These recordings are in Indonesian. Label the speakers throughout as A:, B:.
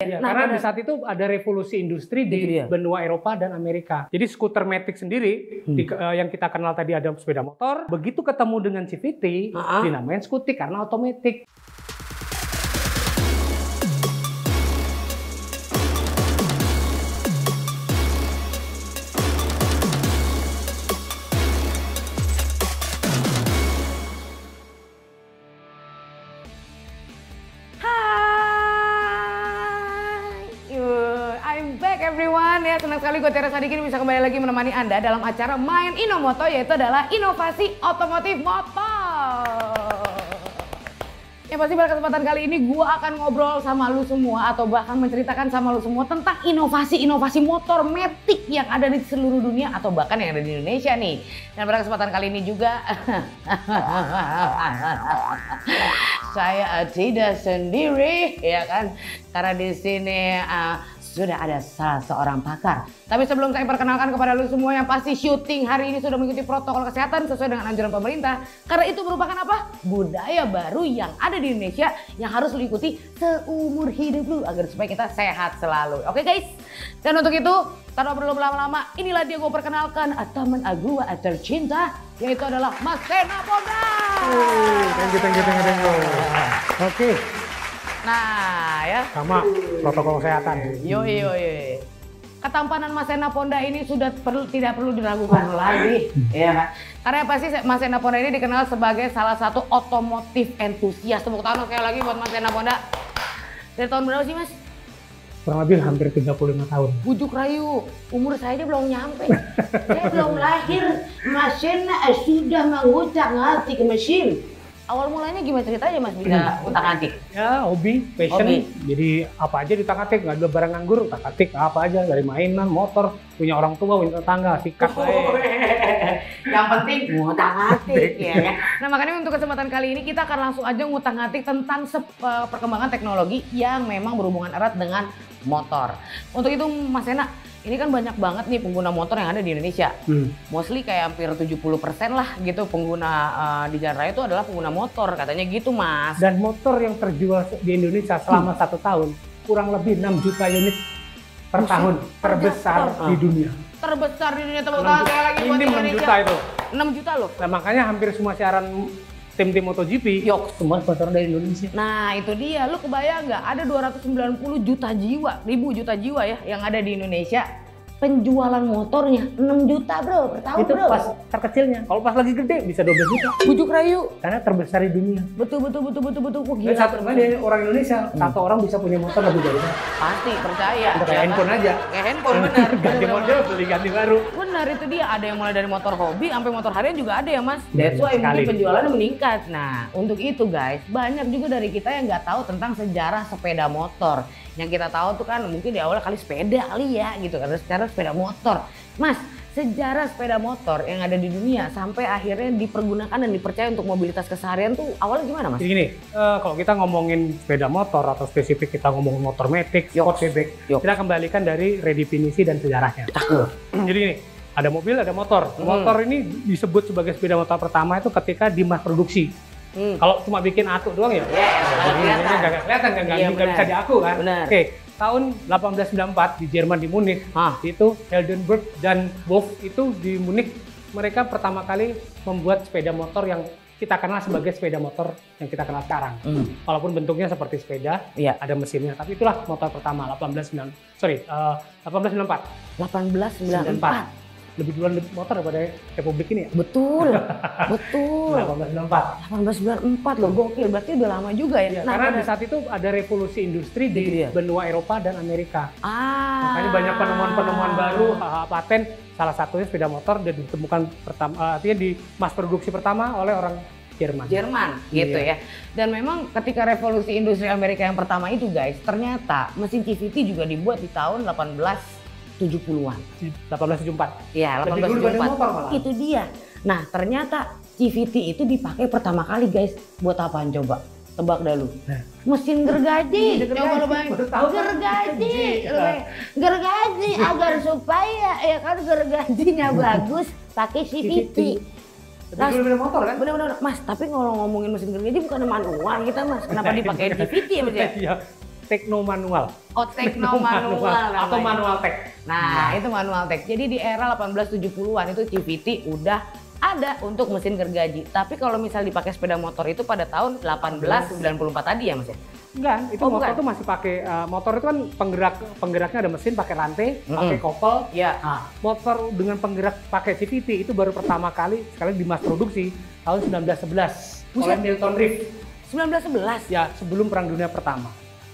A: Ya, karena di saat itu ada revolusi industri di benua Eropa dan Amerika. Jadi skuter matic sendiri yang kita kenal tadi ada sepeda motor, begitu ketemu dengan CVT dinamain skutik karena otomatis.
B: Everyone, ya senang sekali gue Tiara Sadikin bisa kembali lagi menemani Anda dalam acara Main Inomoto, yaitu adalah inovasi otomotif motor. Yang pasti pada kesempatan kali ini gue akan ngobrol sama lu semua atau bahkan menceritakan sama lu semua tentang inovasi-inovasi motor matic yang ada di seluruh dunia atau bahkan yang ada di Indonesia nih. Dan pada kesempatan kali ini juga saya tidak sendiri, ya kan? Karena di sini sudah ada salah seorang pakar. Tapi sebelum saya perkenalkan kepada lu semua, yang pasti syuting hari ini sudah mengikuti protokol kesehatan sesuai dengan anjuran pemerintah. Karena itu merupakan apa? Budaya baru yang ada di Indonesia yang harus lu ikuti seumur hidup lu agar supaya kita sehat selalu. Oke guys? Dan untuk itu, tanpa perlu berlama-lama, inilah dia gue perkenalkan teman gue tercinta, yaitu adalah Mas Sena Ponda.
A: Thank you. Oke.
B: Nah ya,
A: sama protokol kesehatan.
B: Yoi. Ketampanan Mas Sena Ponda ini sudah tidak perlu diragukan lagi, ya kan? Karena pasti Mas Sena Ponda ini dikenal sebagai salah satu otomotif entusias. Tepuk tangan sekali lagi buat Mas Sena Ponda. Dari tahun berapa sih Mas?
A: Kurang lebih hampir 35 tahun.
B: Bujuk rayu, umur saya aja belum nyampe. Saya belum lahir, Mas Sena sudah mengutak-ngatik mesin. Awal mulanya gimana ceritanya Mas bisa utak-atik?
A: Ya hobi, passion. Jadi apa aja diutak-atik, nggak ada barang nganggur, utak-atik apa aja, dari mainan, motor, punya orang tua, punya tetangga, sikat.
B: Yang penting ngutak-ngatik ya. Nah makanya untuk kesempatan kali ini kita akan langsung aja ngutak-ngatik tentang perkembangan teknologi yang memang berhubungan erat dengan motor. Untuk itu Mas Sena, ini kan banyak banget nih pengguna motor yang ada di Indonesia. Mostly kayak hampir 70% lah gitu pengguna di jalan raya itu adalah pengguna motor, katanya gitu Mas.
A: Dan motor yang terjual di Indonesia selama 1 tahun kurang lebih 6 juta unit per tahun, terbesar di dunia.
B: Terbesar di dunia, tepuk tangan sekali lagi buat Indonesia.
A: 6 juta itu.
B: 6 juta loh.
A: Nah makanya hampir semua siaran tim-tim MotoGP, semua sponsor dari Indonesia.
B: Nah itu dia, lu kebayang nggak ada 290 juta jiwa ya yang ada di Indonesia. Penjualan motornya 6 juta bro per tahun.
A: Itu
B: bro.
A: Pas terkecilnya, kalau pas lagi gede bisa 12 juta.
B: Bujuk rayu.
A: Karena terbesar di dunia.
B: Betul. Wah, gila.
A: Satu dari orang Indonesia, satu orang bisa punya motor lebih dari saya.
B: Pasti, percaya.
A: Udah kayak handphone aja.
B: Kayak handphone, benar.
A: Ganti model, beli ganti baru.
B: Benar, itu dia. Ada yang mulai dari motor hobi sampai motor harian juga ada ya Mas. That's why mungkin penjualannya meningkat. Nah untuk itu guys, banyak juga dari kita yang nggak tahu tentang sejarah sepeda motor. Yang kita tahu tuh kan mungkin di awal kali sepeda kali ya gitu, karena secara sepeda motor. Mas, sejarah sepeda motor yang ada di dunia sampai akhirnya dipergunakan dan dipercaya untuk mobilitas keseharian tuh awalnya gimana Mas?
A: Jadi gini, kalau kita ngomongin sepeda motor atau spesifik kita ngomongin motor matic, sport bebek, kita kembalikan dari redefinisi dan sejarahnya. Jadi gini, ada mobil, ada motor. Motor ini disebut sebagai sepeda motor pertama itu ketika dimas produksi. Kalau cuma bikin atu doang ya, nggak kelihatan, nggak bisa diaku kan. Oke, tahun 1894 di Jerman di Munich, itu Heldenberg dan Wolf itu di Munich mereka pertama kali membuat sepeda motor yang kita kenal sebagai sepeda motor yang kita kenal sekarang. Walaupun bentuknya seperti sepeda, ada mesinnya, tapi itulah motor pertama 1894.
B: 1894.
A: Lebih duluan motor daripada Republik ini ya?
B: Betul.
A: 1894
B: loh, gokil. Berarti udah lama juga ya?
A: Karena di saat itu ada revolusi industri di benua Eropa dan Amerika. Makanya banyak penemuan-penemuan baru, paten, salah satunya sepeda motor dan ditemukan pertama, artinya di mass produksi pertama oleh orang Jerman gitu ya. Dan memang ketika revolusi industri Amerika yang pertama itu guys, ternyata mesin CVT juga dibuat di tahun 1870-an. 1874.
B: Iya, 1874. Itu dia. Nah, ternyata CVT itu dipakai pertama kali guys. Buat apaan coba? Tebak dah lu. Mesin gergaji. Coba lu bayangin. Gergaji agar supaya ya kan gergajinya bagus pakai CVT.
A: Bener motor kan?
B: Bener-bener Mas, tapi kalau ngomongin mesin gergaji bukan manual kita Mas. Kenapa dipakai CVT ya Mas ya?
A: tekno manual.
B: Oh, tekno manual
A: atau manual tech.
B: Nah, itu manual tech. Jadi di era 1870-an itu CVT udah ada untuk mesin gergaji. Tapi kalau misal dipakai sepeda motor itu pada tahun 1894 tadi ya Mas ya?
A: Enggak, itu motor tuh masih pakai motor itu kan penggeraknya ada mesin pakai rantai, pakai kopel.
B: Ya.
A: Nah, motor dengan penggerak pakai CVT itu baru pertama kali sekali dimas produksi tahun 1911 oleh Milton Reeve.
B: 1911?
A: Ya, sebelum Perang Dunia Pertama.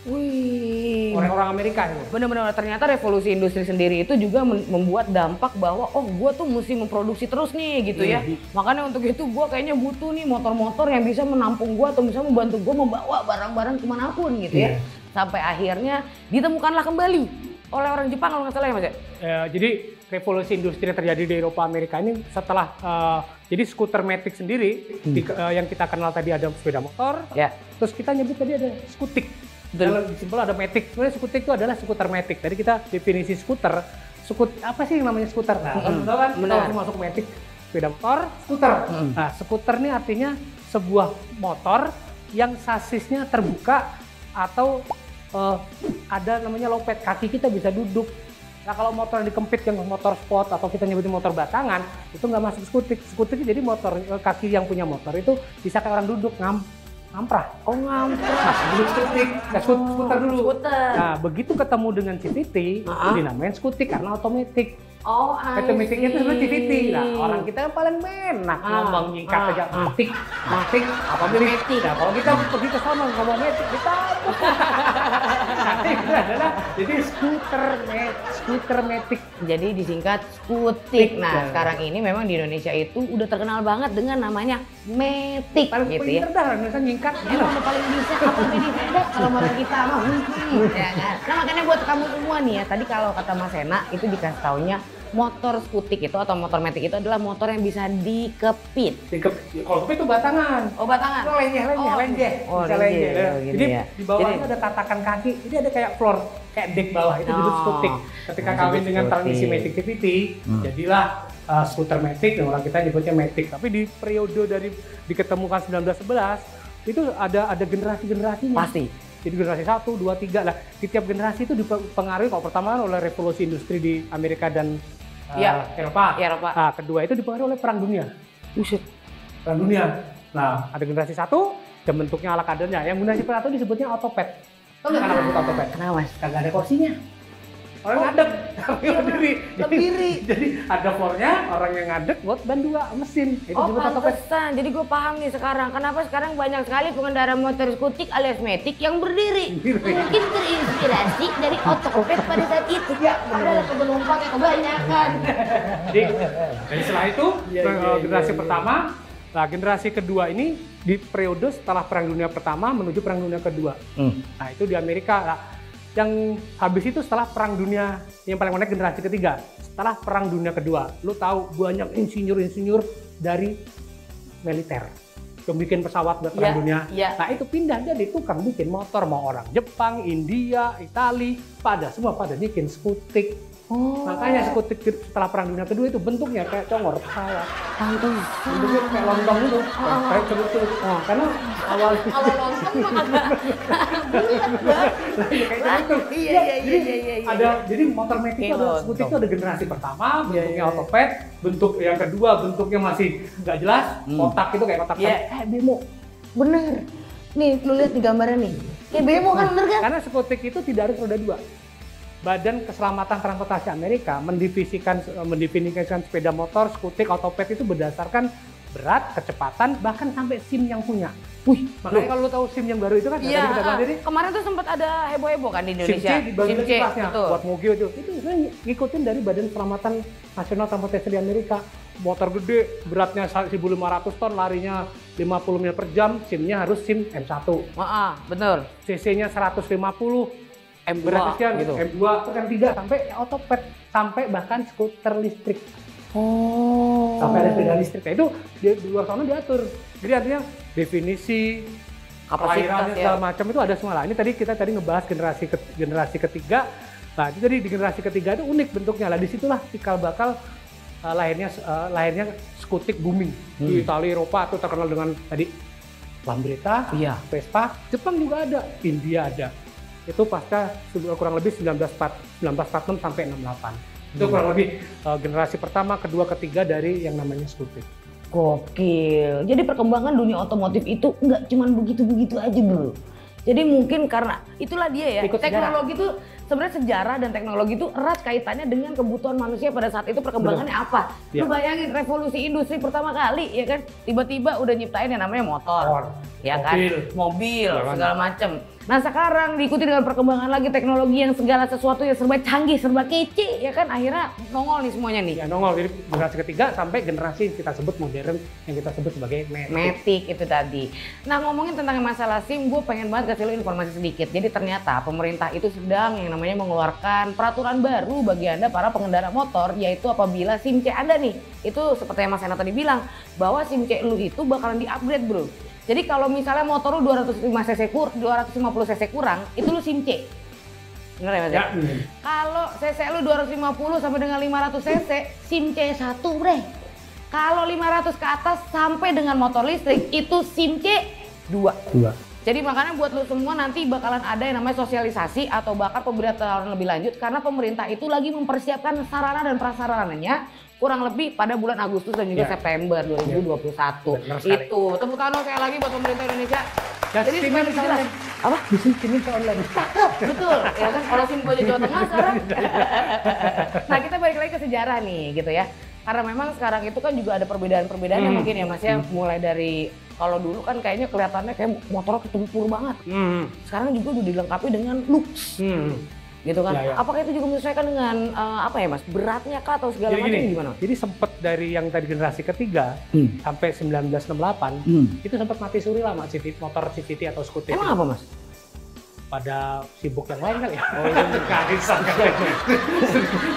B: Wih.
A: Orang-orang Amerika itu.
B: Benar-benar ternyata revolusi industri sendiri itu juga membuat dampak bahwa oh gue tuh mesti memproduksi terus nih gitu ya. Makanya untuk itu gue kayaknya butuh nih motor-motor yang bisa menampung gue atau bisa membantu gue membawa barang-barang kemanapun gitu ya. Sampai akhirnya ditemukanlah kembali oleh orang Jepang kalau nggak salah ya Mas ya?
A: Jadi revolusi industri yang terjadi di Eropa Amerika ini setelah jadi skuter matic sendiri yang kita kenal tadi ada sepeda motor. Terus kita nyebut tadi ada skutik. Kalau simpel ada matic, sebenarnya skutik itu adalah skuter matic. Tadi kita definisi skuter, apa sih yang namanya skuter? Nah, tahu kan? Kita masuk matic, sepeda motor, skuter. Nah, skuter ini artinya sebuah motor yang sasisnya terbuka atau ada namanya lopet, kaki kita bisa duduk. Nah, kalau motor yang dikempit yang motor sport atau kita nyebutin motor batangan, itu nggak masuk skutik. Skutik jadi motor kaki yang punya motor itu bisa kayak orang duduk ngamprah.
B: Oh ngamprah.
A: Nah, dulu skutik, skuter dulu.
B: Skuter.
A: Nah, begitu ketemu dengan CVT, itu dinamain skutik karena otomatis.
B: Oh,
A: otomatisnya itu sebenarnya CVT. Nah, orang kita kan paling enak ngomong nyingkat aja matic, apa matic. Nah, kalau kita pergi ke sana ngomong matic, kita itu adalah jadi skuter matic.
B: Jadi disingkat skutik. Nah, sekarang ini memang di Indonesia itu udah terkenal banget dengan namanya matic gitu ya.
A: Paling Indonesia nyingkat.
B: Emang paling bisa apa jadi beda kalau orang kita mah. Ya kan? Nah, makanya buat kamu semua nih ya, tadi kalau kata Mas Hena itu dikasih taunya motor skutik itu atau motor matic itu adalah motor yang bisa dikepit.
A: Kalau kepit itu batangan.
B: Oh, batangan.
A: Lenjeh.
B: Oh,
A: bisa lenjeh.
B: Jadi
A: di bawahnya ada tatakan kaki. Jadi ada kayak floor, kayak deck bawah itu disebut skutik. Ketika kawin dengan transmisi matic CVT, jadilah skuter matic yang orang kita nyebutnya matic. Tapi di periode dari diketemukan 1911 itu ada generasi-generasinya.
B: Pasti.
A: Jadi generasi 1, 2, 3 lah. Di tiap generasi itu dipengaruhi kalau pertama oleh revolusi industri di Amerika dan Eropa. Nah, kedua itu dipengaruhi oleh Perang Dunia. Perang Dunia. Nah, ada generasi 1 dan bentuknya ala kadernya. Yang generasi 1 disebutnya autopet. Tahu nggak kenapa disebut autopet?
B: Kenapa Mas?
A: Kagak ada kursinya. Orang ngadeg, berdiri. Jadi ada floornya, orang yang ngadeg buat ban 2 mesin. Itu disebut autopet.
B: Pantesan. Jadi gue paham nih sekarang. Kenapa sekarang banyak sekali pengendara motor skutik alias matic yang berdiri. Mungkin terinspirasi dari autopet pada saat itu. Padahal penumpangnya kebanyakan.
A: Jadi setelah itu generasi pertama, nah generasi kedua ini di periode setelah Perang Dunia Pertama menuju Perang Dunia Kedua. Nah itu di Amerika. Nah, yang habis itu setelah Perang Dunia yang paling menarik generasi ketiga. Setelah Perang Dunia Kedua, lu tahu banyak insinyur-insinyur dari militer yang bikin pesawat buat Perang Dunia. Nah itu pindah jadi tukang bikin motor, mau orang Jepang, India, Itali, semua pada bikin skutik. Makanya skutik setelah Perang Dunia Kedua itu bentuknya kayak congor pesawat. Bentuknya kayak lontong itu, kayak celup-celup. Karena awal lontong jadi motor matic itu ada skutik itu ada generasi pertama, bentuknya autopet, bentuk yang kedua bentuknya masih nggak jelas, kotak itu kayak kotak.
B: Bemo, bener. Nih, lu lihat di gambarnya nih. Kayak bemo kan, bener kan?
A: Karena skutik itu tidak harus roda 2. Badan Keselamatan Transportasi Amerika mendefinisikan sepeda motor, skutik, autopet itu berdasarkan berat, kecepatan, bahkan sampai SIM yang punya. Makanya kalau lu tahu SIM yang baru itu kan tadi kita bilang tadi.
B: Kemarin tuh sempat ada heboh-heboh kan di Indonesia.
A: SIM C dibagi kelasnya buat mobil itu sebenarnya ngikutin dari Badan Keselamatan Nasional Transportasi di Amerika. Motor gede, beratnya 1.500 ton, larinya 50 mil per jam, SIM-nya harus SIM M1.
B: Betul.
A: CC-nya 150.
B: M2
A: gitu. M2 terus M3 sampai autopet, sampai bahkan skuter listrik. Sampai ada sepeda listrik. Nah, itu di luar sana diatur. Jadi artinya definisi
B: kapasitas
A: segala macam itu ada semua lah. Ini kita tadi ngebahas generasi ketiga. Nah, itu tadi di generasi ketiga itu unik bentuknya lah. Disitulah cikal bakal lahirnya skutik booming di Italia, Eropa itu terkenal dengan tadi Lambretta, Vespa, Jepang juga ada, India ada. itu pasca kurang lebih 1946 sampai 68. Itu kurang lebih generasi pertama, kedua, ketiga dari yang namanya Scooter.
B: Gokil. Jadi perkembangan dunia otomotif itu nggak cuma begitu-begitu aja bro. Jadi mungkin karena itulah dia ya, teknologi itu sebenarnya sejarah dan teknologi itu erat kaitannya dengan kebutuhan manusia pada saat itu perkembangannya apa. Lu bayangin revolusi industri pertama kali ya kan, tiba-tiba udah nyiptain yang namanya motor, ya kan, mobil segala macem. Nah sekarang diikuti dengan perkembangan lagi teknologi yang segala sesuatu yang serba canggih, serba kece, ya kan akhirnya nongol nih semuanya nih.
A: Ya nongol, jadi generasi ketiga sampai generasi kita sebut modern yang kita sebut sebagai
B: Matic itu tadi. Nah ngomongin tentang masalah SIM, gue pengen banget kasih lo informasi sedikit. Jadi ternyata pemerintah itu sedang yang namanya mengeluarkan peraturan baru bagi Anda para pengendara motor, yaitu apabila SIM C Anda nih, itu seperti yang Mas Ena tadi bilang, bahwa SIM C lu itu bakalan di-upgrade bro. Jadi kalau misalnya motor lu 250 cc kurang, itu lu SIM C. Bener ya Mas? Ya. Kalau cc lu 250 sampai dengan 500 cc, SIM C1 bre. Kalau 500 ke atas sampai dengan motor listrik, itu SIM C2. Jadi makanya buat lu semua nanti bakalan ada yang namanya sosialisasi atau bahkan pemberitahuan lebih lanjut karena pemerintah itu lagi mempersiapkan sarana dan prasarananya kurang lebih pada bulan Agustus dan juga September 2021. Itu tepuk tangan sekali lagi buat pemerintah Indonesia. Jadi SIM bisa online. Apa? SIM bisa online. Betul, ya kan kalau SIM aja Jawa Tengah sekarang. Nah kita balik lagi ke sejarah nih gitu ya. Karena memang sekarang itu kan juga ada perbedaan-perbedaan yang mungkin ya Mas ya, mulai dari kalau dulu kan kayaknya kelihatannya kayak motornya ketempur banget. Sekarang juga udah dilengkapi dengan looks. Gitu kan. Apakah itu juga menyesuaikan dengan apa ya Mas? Beratnya kah atau segala macam gimana?
A: Jadi sempat dari yang tadi generasi ketiga sampai 1968 itu sempat mati suri lah motor CVT atau Scooter.
B: Emang apa Mas?
A: Pada sibuk yang lain kali ya. Oh iya, karisan kali.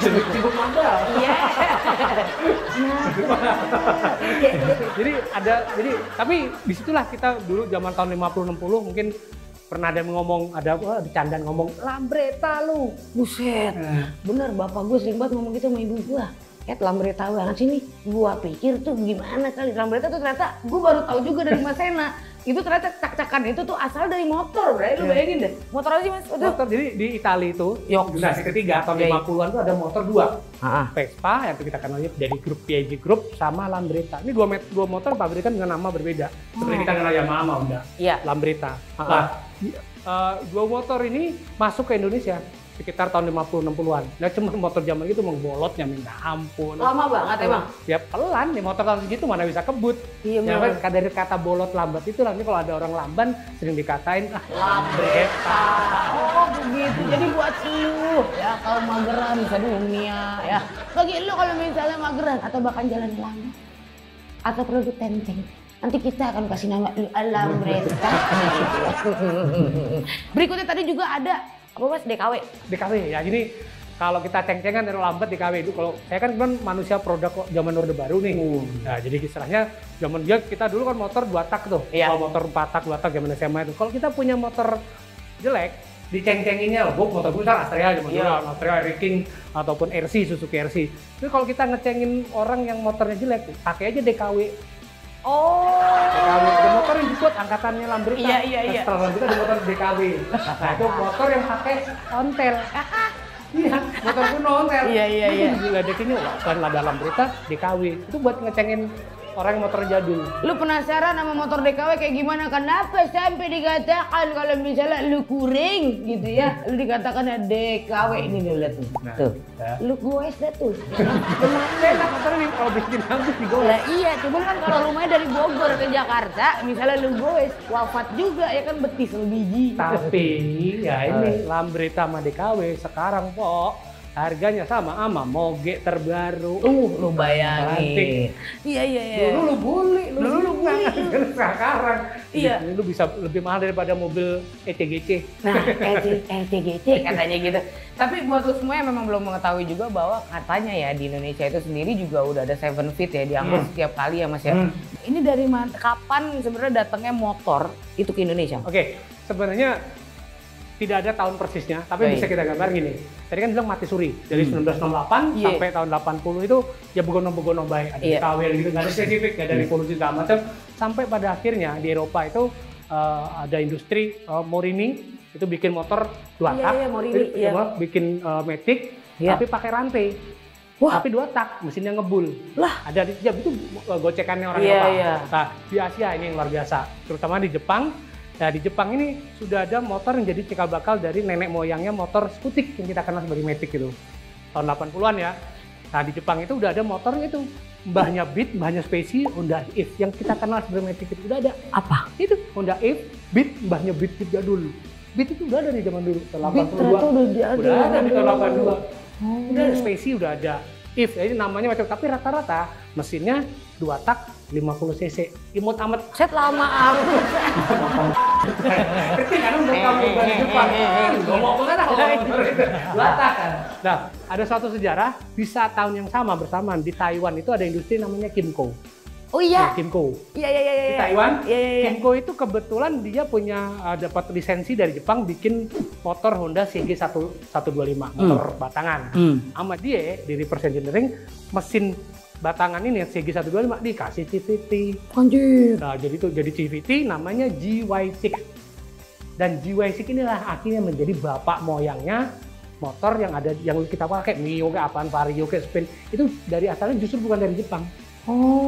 A: Sibuk modal. Iya. Jadi tapi disitulah kita dulu zaman tahun 50-60 mungkin pernah ada ngomong, ada bercandaan ngomong Lambretta lu.
B: Buset. Bener, bapak gue sering banget ngomong gitu sama ibu gue. Lambretta banget sih nih. Gua pikir tuh gimana kali Lambretta tuh ternyata gue baru tahu juga dari Mas Ena. Itu ternyata cak-cakan itu tuh asal dari motor, bro. Lu bayangin deh. Motor aja Mas.
A: Motor, jadi di Italia itu generasi ketiga tahun 50-an tuh ada motor dua. Vespa yang kita kenalnya dari grup Piaggio Group sama Lambretta. Ini dua motor pabrikan dengan nama berbeda. Seperti kita kenal Yamaha, Honda, Lambretta. Nah, dua motor ini masuk ke Indonesia sekitar tahun 50-60-an. Nah cuma motor zaman itu bolotnya minta ampun.
B: Lama banget emang?
A: Ya pelan nih motor tahun segitu mana bisa kebut. Iya ya, kan dari kata bolot lambat itu lah, ini kalau ada orang lamban sering dikatain
B: Lambretta. Oh begitu, jadi buat lu ya kalau mageran bisa dunia ya. Bagi lu kalau misalnya mageran atau bahkan jalan lambat atau perlu tenceng, nanti kita akan kasih nama Lambretta. Berikutnya tadi juga ada apa Mas? DKW
A: ya, jadi kalau kita ceng-cengan dari lambat DKW itu, kalau saya kan manusia produk zaman Orde Baru nih. Nah jadi istilahnya zaman dia kita dulu kan motor 2 tak tuh, kalau motor 4 tak 2 tak zaman SMA itu. Kalau kita punya motor jelek diceng-cenginnya, motor gue kan Astrea zaman dulu, Astrea Air King ataupun RC, Suzuki RC. Tapi kalau kita ngecengin orang yang motornya jelek, pakai aja DKW.
B: DKW,
A: ada motor yang dibuat angkatannya Lambretta.
B: Iya.
A: Setelah Lambretta ada motor DKW. Nah itu motor yang pakai ontel. Iya, motor kuno ontel.
B: Iya.
A: Diledekinnya selain ada Lambretta, DKW. Itu buat ngecengin orang yang motor jadul.
B: Lu penasaran sama motor DKW kayak gimana? Kenapa sampai dikatakan kalau misalnya lu kuring gitu ya, lu dikatakan ada DKW ini nih lihat tuh. Tuh. Lu goes dah tuh.
A: Enak motor ini kalau bikin habis digoes.
B: Lah iya, cuman kan kalau rumahnya dari Bogor ke Jakarta, misalnya lu goes, wafat juga ya kan betis lu biji.
A: Tapi ya ini Lambretta sama DKW sekarang kok harganya sama moge terbaru.
B: Lu bayangin. Iya.
A: Dulu lu beli. Sekarang.
B: Iya.
A: Lu bisa lebih mahal daripada mobil ETGC.
B: Nah, ETGC katanya gitu. Tapi buat lu semua yang memang belum mengetahui juga bahwa katanya ya di Indonesia itu sendiri juga udah ada 7 Feet ya diangkut setiap kali ya Mas ya. Ini dari kapan sebenarnya datangnya motor itu ke Indonesia?
A: Oke, sebenarnya tidak ada tahun persisnya, tapi bisa kita gambar gini. Tadi kan bilang mati suri, dari 1968 sampai tahun 80 itu ya begono-begono baik, ada DKW gitu, nggak ada spesifik, nggak ada revolusi segala macam. Sampai pada akhirnya di Eropa itu ada industri Morini itu bikin motor 2 tak,
B: Morini,
A: bikin Matic, tapi pakai rantai.
B: Wah.
A: Tapi 2 tak, mesinnya ngebul.
B: Lah,
A: ada di ya, itu gocekannya orang Eropa. Nah, di Asia ini yang luar biasa, terutama di Jepang. Nah, di Jepang ini sudah ada motor yang jadi cikal bakal dari nenek moyangnya motor skutik yang kita kenal sebagai Matic itu. Tahun 80-an ya. Nah, di Jepang itu udah ada motor itu. Mbahnya Beat, mbahnya Spacey, Honda Eve yang kita kenal sebagai Matic itu udah ada.
B: Apa?
A: Itu Honda Eve, Beat, mbahnya Beat jadul. Beat itu udah ada di zaman dulu, tahun 82. Udah ada di tahun 82. Udah Spacey udah ada. Eve, jadi namanya macam, tapi rata-rata mesinnya 2 tak 50 cc. Imut amat.
B: Set lama aku.
A: Karena untuk kamu dari Jepang. Ngomong banget lah. 2 tak kan. Nah, ada suatu sejarah, bisa tahun yang sama bersamaan di Taiwan itu ada industri namanya Kimco.
B: Oh iya.
A: Nah, Kimco.
B: Iya.
A: Di Taiwan,
B: Iya.
A: Kimco itu kebetulan dia punya dapat lisensi dari Jepang bikin motor Honda CG 125, motor batangan. Sama dia di reverse engineering mesin batangan ini yang CG 125 dikasih CVT.
B: Anjir.
A: Nah, jadi CVT namanya GY6. Dan GY6 inilah akhirnya menjadi bapak moyangnya motor yang ada yang kita pakai Mio ke apaan, Vario ke Spin itu dari asalnya justru bukan dari Jepang.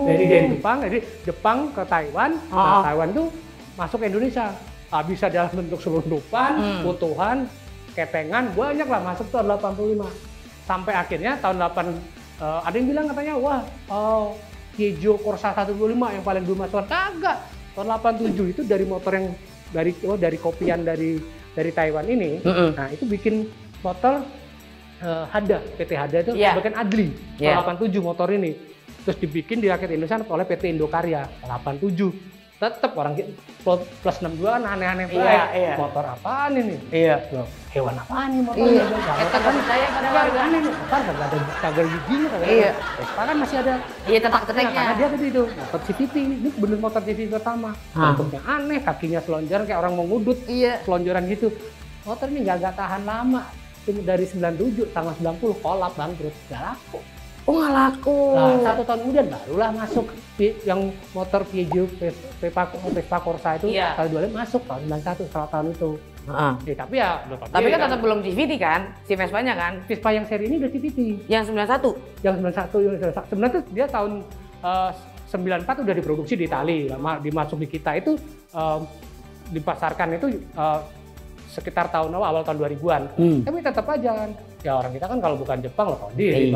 A: Dari Jepang ke Taiwan, nah, Taiwan itu masuk ke Indonesia. Bisa dalam bentuk selundupan, utuhan, ketengan, banyak lah masuk tahun 85. Sampai akhirnya tahun 8, ada yang bilang katanya, wah, Piaggio Corsa 125 yang paling dulu masuk. Kagak, tahun 87 itu dari motor yang dari kopian dari Taiwan ini, nah itu bikin motor Hada, PT Hada itu bikin Adli, tahun 87 motor ini. Terus dibikin di rakyat Indonesia oleh PT Indokarya 87. Tetap orang plus 62 kan aneh-aneh banget. Motor apaan ini? Loh, hewan apaan ini motor?
B: Itu kan saya pada warga
A: aneh nih. Kagak giginya kagak. Vespa kan masih ada.
B: Iya, tetak-tetaknya.
A: Karena dia tadi itu motor CVT. Ini bener motor CVT pertama. Bentuknya aneh, kakinya selonjoran kayak orang mau ngudut. Selonjoran gitu. Motor ini nggak tahan lama. Dari 97 tanggal 90 kolap bangkrut, nggak laku.
B: Oh, nggak laku.
A: Nah, 1 tahun kemudian barulah masuk yang motor Piaggio Vespa Corsa itu tahun 25 masuk tahun 91 setelah tahun itu. Tapi
B: kan tetap belum CVT kan, si Vespanya kan?
A: Vespa yang seri ini udah CVT.
B: Yang 91?
A: Yang 91. Sebenarnya tuh dia tahun 94 udah diproduksi di Itali, dimasuk di kita itu dipasarkan itu sekitar tahun awal tahun 2000-an. Tapi tetap aja kan. Ya orang kita kan kalau bukan Jepang loh tahu diri.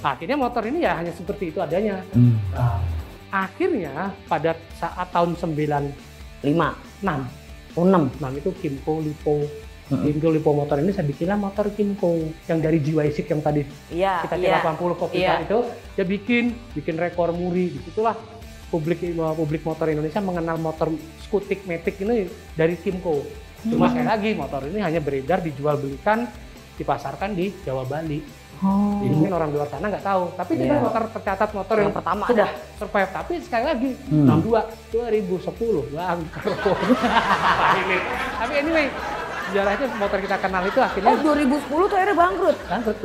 A: Akhirnya motor ini ya hanya seperti itu adanya. Akhirnya pada saat tahun 96 itu Kimco Lipo motor ini saya bikinlah motor Kimco yang dari GY6 yang tadi kita 80 kopi itu dia bikin rekor muri. Disitulah publik motor Indonesia mengenal motor skutik Matic ini dari Kimco. Cuma sekali lagi motor ini hanya beredar, dijual belikan, dipasarkan di Jawa Bali. Jadi mungkin orang luar sana nggak tahu. Tapi itu motor tercatat motor yang
B: pertama
A: sudah survive. Tapi sekali lagi 2010 bangkrut. Tapi anyway, sejarahnya motor kita kenal itu akhirnya
B: 2010 tuh akhirnya bangkrut.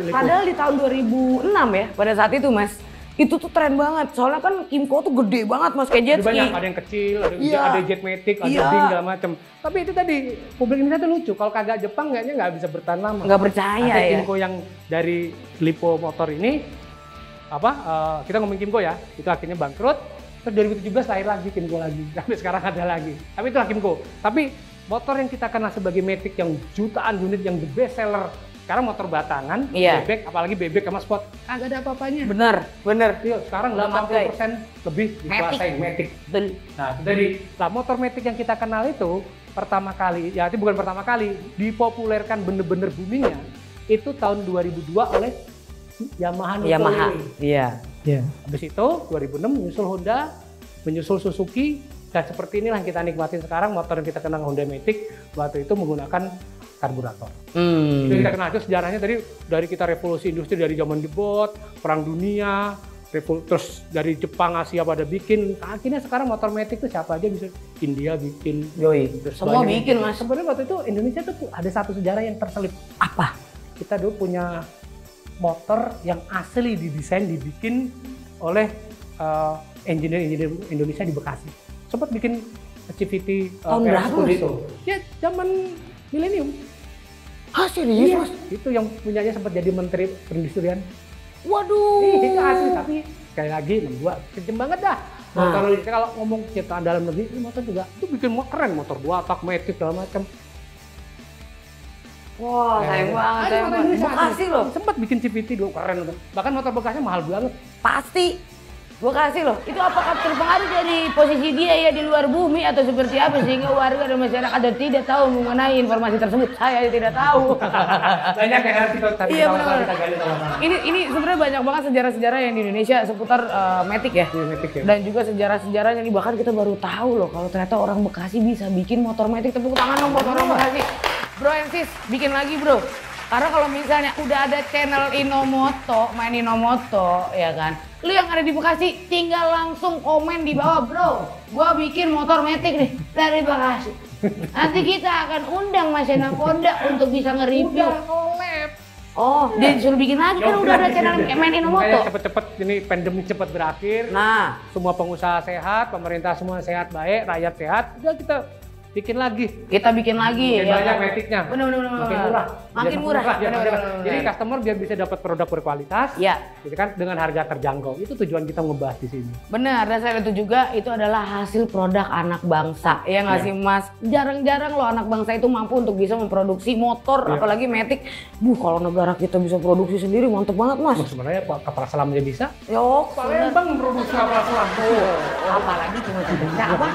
B: Padahal di tahun 2006 ya pada saat itu Mas. Itu tuh keren banget, soalnya kan Kimco tuh gede banget Mas, kayak jet ski.
A: Banyak, ada yang kecil, ada jet Matic, ada Bing, segala macem. Tapi itu tadi, publik Indonesia tuh lucu, kalau kagak Jepang kayaknya nggak bisa bertahan lama.
B: Nggak percaya
A: ada
B: ya.
A: Kimco yang dari Lipo motor ini, kita ngomongin Kimco ya, itu akhirnya bangkrut, terus 2017 lahir lagi Kimco lagi, sampai sekarang ada lagi. Tapi itulah Kimco. Tapi motor yang kita kenal sebagai Matic yang jutaan unit, yang the best seller, sekarang motor batangan, bebek, apalagi bebek sama sport, kagak ada apa-apanya.
B: Bener.
A: Iya, sekarang 80% lebih dikuasai Matic. Nah, jadi motor Matic yang kita kenal itu pertama kali, ya itu bukan pertama kali, dipopulerkan bener-bener boomingnya itu tahun 2002 oleh Yamaha.
B: Iya.
A: Habis itu 2006 menyusul Honda, menyusul Suzuki, dan seperti inilah yang kita nikmatin sekarang motor yang kita kenal Honda Matic waktu itu menggunakan karburator. Itu kita kenal, itu sejarahnya dari kita revolusi industri dari zaman debot, perang dunia, terus dari Jepang, Asia pada bikin. Akhirnya sekarang motor Matic itu siapa aja bisa, India bikin.
B: Semua bikin Mas.
A: Sebenarnya waktu itu Indonesia tuh ada satu sejarah yang terselip.
B: Apa?
A: Kita dulu punya motor yang asli didesain, dibikin oleh engineer Indonesia di Bekasi. Sempat bikin CVT
B: tahun berapa
A: itu. Ya zaman Millennium.
B: Ah serius
A: Iya,
B: Mas?
A: itu yang punyanya sempat jadi menteri perindustrian.
B: Waduh.
A: Itu asli, tapi sekali lagi 62 kenceng banget dah. Motor kalau ngomong ciptaan dalam negeri, ini motor juga itu bikin keren, motor 2 tak, matic segala macam.
B: Wah, sayang banget, sayang banget. Makasih loh.
A: Sempat bikin CVT dulu, keren. Bahkan motor bekasnya mahal banget.
B: Pasti. Gua kasih loh. Itu apakah terpengaruh dari posisi dia ya di luar bumi atau seperti apa sehingga warga dan masyarakat tidak tahu mengenai informasi tersebut? Saya tidak tahu.
A: Banyak yang harus kita cari.
B: Iya benar. Ini sebenarnya banyak banget sejarah-sejarah yang di Indonesia seputar Matic ya.
A: Matic ya.
B: Dan juga sejarah-sejarahnya nih bahkan kita baru tahu loh kalau ternyata orang Bekasi bisa bikin motor Matic. Tepuk tangan dong buat orang Bekasi. Bro and sis, bikin lagi bro. Karena kalau misalnya udah ada channel Inomoto, main Inomoto, ya kan. Lu yang ada di Bekasi tinggal langsung komen di bawah, bro. Gua bikin motor Matic nih dari Bekasi. Nanti kita akan undang Mas Anaconda untuk bisa nge-review.
A: Collab.
B: Oh, dia disuruh bikin lagi kan udah ada channel main Inomoto.
A: Cepet-cepet ini pandemi cepet berakhir.
B: Nah,
A: semua pengusaha sehat, pemerintah semua sehat baik, rakyat sehat. Udah kita bikin lagi.
B: Kita bikin lagi
A: ya. Banyak
B: kan?
A: Matic-nya.
B: Benar.
A: Makin murah.
B: Makin murah.
A: Ya,
B: Bener.
A: Jadi customer biar bisa dapat produk berkualitas.
B: Ya.
A: Gitu kan dengan harga terjangkau. Itu tujuan kita ngebahas di sini.
B: Benar, dan selain itu juga itu adalah hasil produk anak bangsa. Ya nggak sih Mas? Jarang-jarang loh anak bangsa itu mampu untuk bisa memproduksi motor, apalagi Matic. Kalau negara kita bisa produksi sendiri mantep banget Mas.
A: Sebenarnya kapal selam aja bisa.
B: Yok,
A: Palembang memproduksi kapal selam.
B: Apalagi cuma kita apa?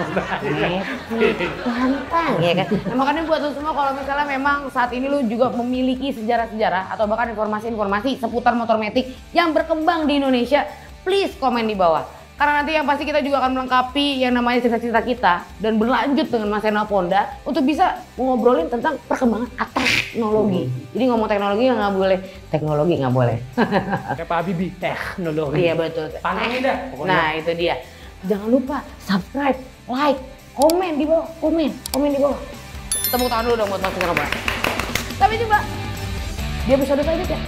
B: Matic. Gampang ya kan. Nah, makanya buat lu semua kalau misalnya memang saat ini lu juga memiliki sejarah-sejarah atau bahkan informasi-informasi seputar motor Matic yang berkembang di Indonesia, please komen di bawah. Karena nanti yang pasti kita juga akan melengkapi yang namanya cerita-cerita kita dan berlanjut dengan Mas Anaconda untuk bisa ngobrolin tentang perkembangan teknologi. Jadi ngomong teknologi nggak boleh, teknologi nggak boleh.
A: Kayak Pak Habibie, teknologi.
B: Iya betul.
A: Pantengin dah. Pokoknya.
B: Nah itu dia. Jangan lupa subscribe, like, komen di bawah, komen di bawah. Tepuk tangan dulu dong buat Mas Anaconda. Sampai jumpa di episode selanjutnya.